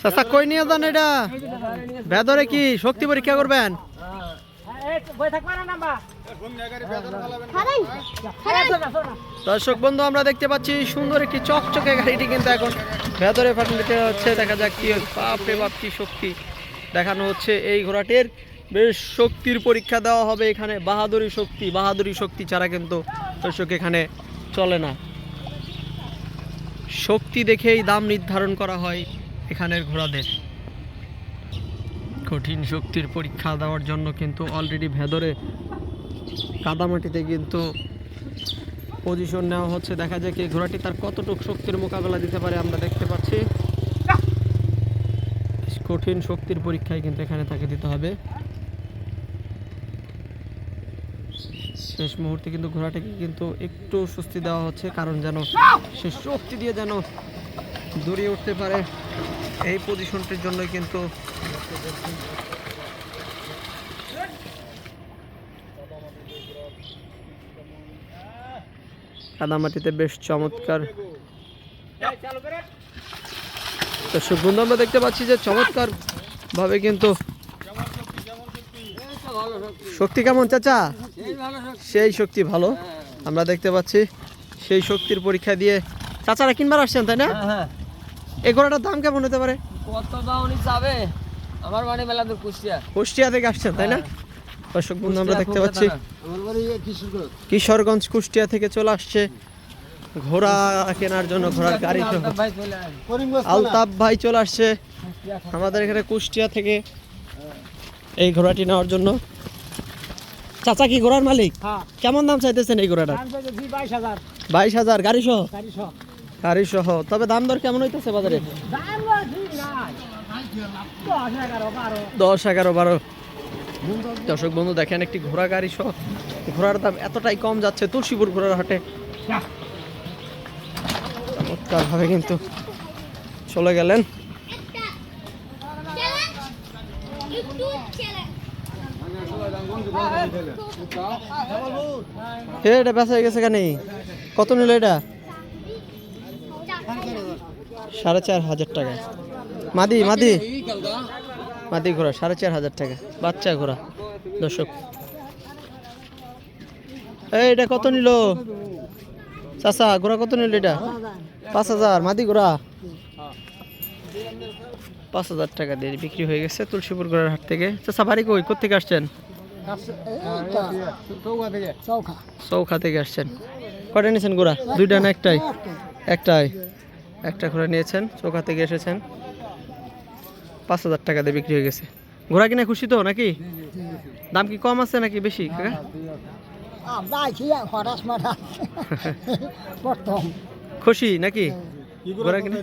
চাচা কই নিয়ে যান এটা? ভেতরে কি শক্তি পরীক্ষা করবেন? দর্শক বন্ধু, আমরা দেখতে পাচ্ছি সুন্দর একটি চকচকে গাড়িটি কিন্তু এখন ভেতরে পাঠাতে হচ্ছে। দেখা যাক কি বাপরে বাপ কি শক্তি দেখানো হচ্ছে এই ঘোড়াটির। বেশ শক্তির পরীক্ষা দেওয়া হবে এখানে। বাহাদুরি শক্তি ছাড়া কিন্তু দর্শক এখানে চলে না। শক্তি দেখেই দাম নির্ধারণ করা হয় এখানের ঘোড়াদের। কঠিন শক্তির পরীক্ষা দেওয়ার জন্য কিন্তু অলরেডি ভেতরে কাদামাটিতে কিন্তু পজিশন নেওয়া হচ্ছে। দেখা যায় কি ঘোড়াটি তার কতটুকু শক্তির মোকাবেলা দিতে পারে আমরা দেখতে পাচ্ছি। কঠিন শক্তির পরীক্ষায় কিন্তু এখানে তাকে দিতে হবে। শেষ মুহূর্তে কিন্তু ঘোড়াটাকে কিন্তু একটু স্বস্তি দেওয়া হচ্ছে, কারণ যেন সে শক্তি দিয়ে যেন দৌড়িয়ে উঠতে পারে। এই পজিশনটির জন্যই কিন্তু কাদামাটিতে বেশ চমৎকার দর্শক বন্ধু আমরা দেখতে পাচ্ছি যে চমৎকার ভাবে কিন্তু শক্তি কেমন চাচা? সেই শক্তি ভালো আমরা দেখতে পাচ্ছি। সেই শক্তির পরীক্ষা দিয়ে চাচারা কিনবার আসছেন তাই না? এই ঘোড়াটার দাম কেমন হতে পারে? কত দাম উনি যাবে? আমার বাড়ি মেলাদুর কুষ্টিয়া থেকে আসছেন তাই না? দর্শক বন্ধু আমরা দেখতে পাচ্ছি কিশোরগঞ্জ কুষ্টিয়া থেকে চলে আসছে ঘোড়া কেনার জন্য। ঘোড়ার গাড়ি আলতাফ ভাই চলে আসছে আমাদের এখানে কুষ্টিয়া থেকে এই ঘোড়াটি নেওয়ার জন্য। চাচা কি ঘোড়ার মালিক? কেমন দাম চাইতেছেন এই ঘোড়াটা? 22,000 গাড়ি সহ। তবে দাম দর কেমন হইতেছে বাজারে? 10-11-12। দর্শক বন্ধু দেখেন একটি ঘোড়া গাড়ি সহ ঘোড়ার দাম এতটাই কম যাচ্ছে তুলসীপুর ঘোড়ার হাটে। চমৎকার ভাবে কিন্তু চলে গেলেন। এটা বেচা হয়ে গেছে কেন? কত নিল এটা? 4,500 টাকা। মাদি ঘোড়া 4,500 টাকা, বাচ্চা ঘোড়া। দর্শক এটা কত নিল চাচা? ঘোড়া কত নিল এটা? 5,000। মাদি ঘোড়া 5,000 টাকা দিয়ে বিক্রি হয়ে গেছে তুলসীপুর ঘোড়ার হাট থেকে। চাচা বাড়ি কই, কোথেকে আসছেন? চৌখা থেকে আসছেন। কটা নিয়েছেন ঘোড়া? দুইটা না একটাই? একটা ঘোড়া নিয়েছেন, চৌখা থেকে এসেছেন। 5,000 টাকা দিয়ে বিক্রি হয়ে গেছে। ঘোড়া কিনে খুশি তো নাকি? দাম কি কম আছে নাকি বেশি কাকা? খুশি নাকি ঘোড়া কিনে?